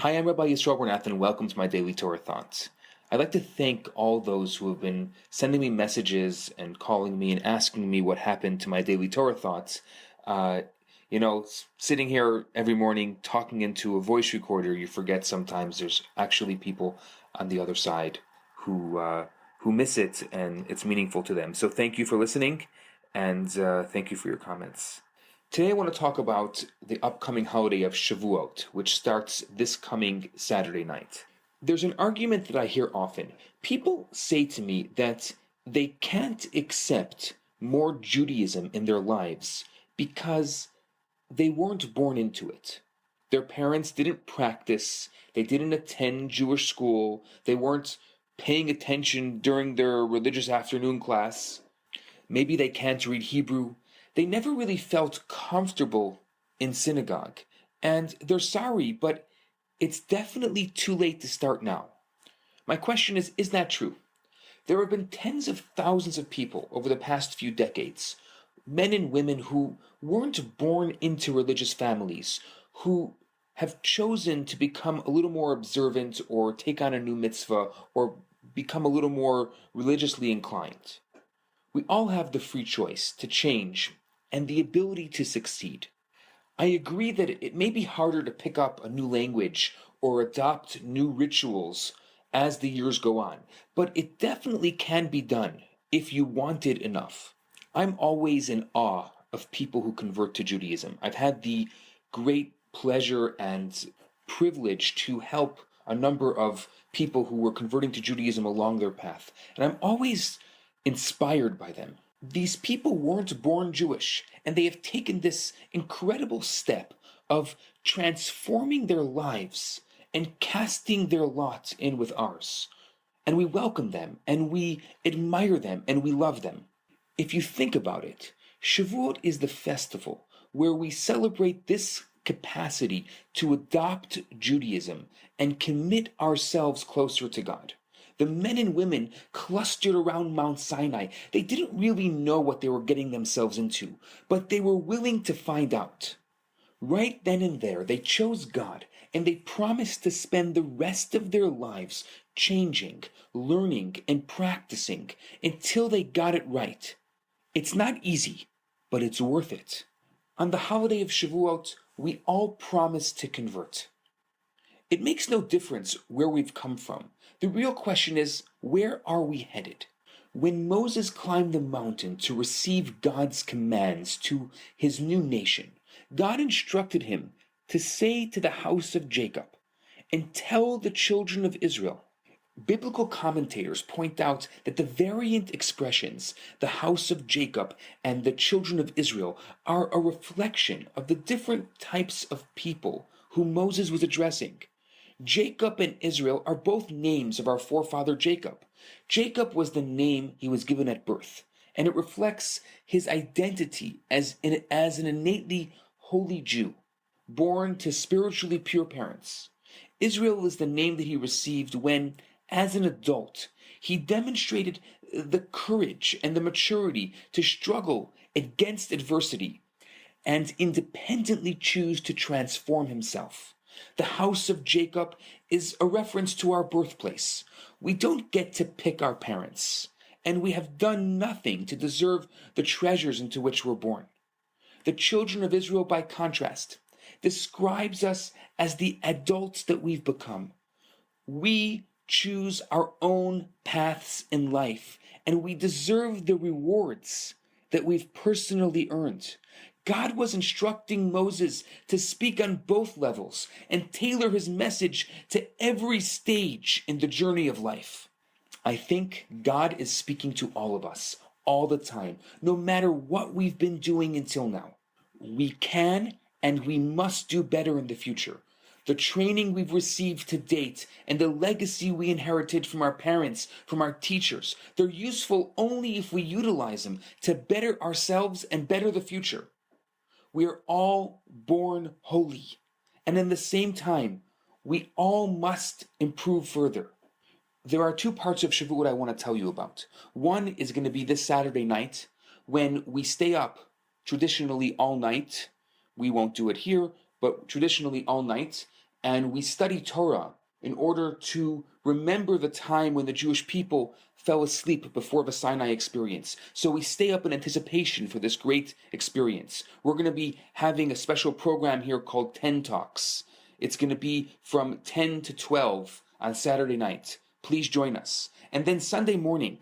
Hi, I'm Rabbi Yisrael Bernath, and welcome to my Daily Torah Thoughts. I'd like to thank all those who have been sending me messages and calling me and asking me what happened to my Daily Torah Thoughts. Sitting here every morning talking into a voice recorder, you forget sometimes there's actually people on the other side who miss it, and it's meaningful to them. So thank you for listening, and thank you for your comments. Today I want to talk about the upcoming holiday of Shavuot, which starts this coming Saturday night. There's an argument that I hear often. People say to me that they can't accept more Judaism in their lives because they weren't born into it. Their parents didn't practice, they didn't attend Jewish school, they weren't paying attention during their religious afternoon class. Maybe they can't read Hebrew. They never really felt comfortable in synagogue. And they're sorry, but it's definitely too late to start now. My question is that true? There have been tens of thousands of people over the past few decades, men and women who weren't born into religious families, who have chosen to become a little more observant or take on a new mitzvah or become a little more religiously inclined. We all have the free choice to change and the ability to succeed. I agree that it may be harder to pick up a new language or adopt new rituals as the years go on, but it definitely can be done if you want it enough. I'm always in awe of people who convert to Judaism. I've had the great pleasure and privilege to help a number of people who were converting to Judaism along their path, and I'm always inspired by them. These people weren't born Jewish, and they have taken this incredible step of transforming their lives and casting their lot in with ours. And we welcome them, and we admire them, and we love them. If you think about it, Shavuot is the festival where we celebrate this capacity to adopt Judaism and commit ourselves closer to God. The men and women clustered around Mount Sinai. They didn't really know what they were getting themselves into, but they were willing to find out. Right then and there, they chose God, and they promised to spend the rest of their lives changing, learning, and practicing until they got it right. It's not easy, but it's worth it. On the holiday of Shavuot, we all promise to convert. It makes no difference where we've come from. The real question is, where are we headed? When Moses climbed the mountain to receive God's commands to his new nation, God instructed him to say to the house of Jacob, and tell the children of Israel. Biblical commentators point out that the variant expressions, the house of Jacob and the children of Israel, are a reflection of the different types of people whom Moses was addressing. Jacob and Israel are both names of our forefather Jacob. Jacob was the name he was given at birth, and it reflects his identity as an innately holy Jew, born to spiritually pure parents. Israel is the name that he received when, as an adult, he demonstrated the courage and the maturity to struggle against adversity and independently choose to transform himself. The house of Jacob is a reference to our birthplace. We don't get to pick our parents, and we have done nothing to deserve the treasures into which we're born. The children of Israel, by contrast, describes us as the adults that we've become. We choose our own paths in life, and we deserve the rewards that we've personally earned. God was instructing Moses to speak on both levels and tailor his message to every stage in the journey of life. I think God is speaking to all of us all the time, no matter what we've been doing until now. We can and we must do better in the future. The training we've received to date and the legacy we inherited from our parents, from our teachers, they're useful only if we utilize them to better ourselves and better the future. We are all born holy, and in the same time, we all must improve further. There are two parts of Shavuot I want to tell you about. One is going to be this Saturday night, when we stay up traditionally all night. We won't do it here, but traditionally all night, and we study Torah in order to remember the time when the Jewish people fell asleep before the Sinai experience. So we stay up in anticipation for this great experience. We're going to be having a special program here called 10 Talks. It's going to be from 10 to 12 on Saturday night. Please join us. And then Sunday morning,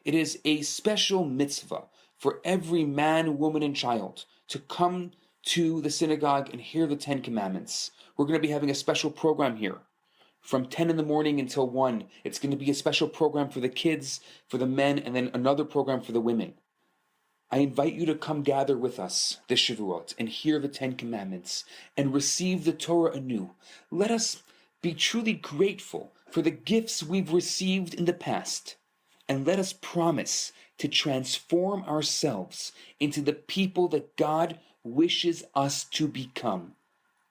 it is a special mitzvah for every man, woman, and child to come to the synagogue and hear the 10 Commandments. We're going to be having a special program here from 10 in the morning until 1. It's going to be a special program for the kids, for the men, and then another program for the women. I invite you to come gather with us this Shavuot and hear the 10 Commandments and receive the Torah anew. Let us be truly grateful for the gifts we've received in the past, and let us promise to transform ourselves into the people that God wishes us to become,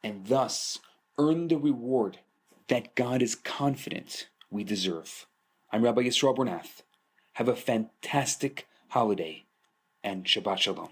and thus earn the reward that God is confident we deserve. I'm Rabbi Yisrael Bernath. Have a fantastic holiday and Shabbat Shalom.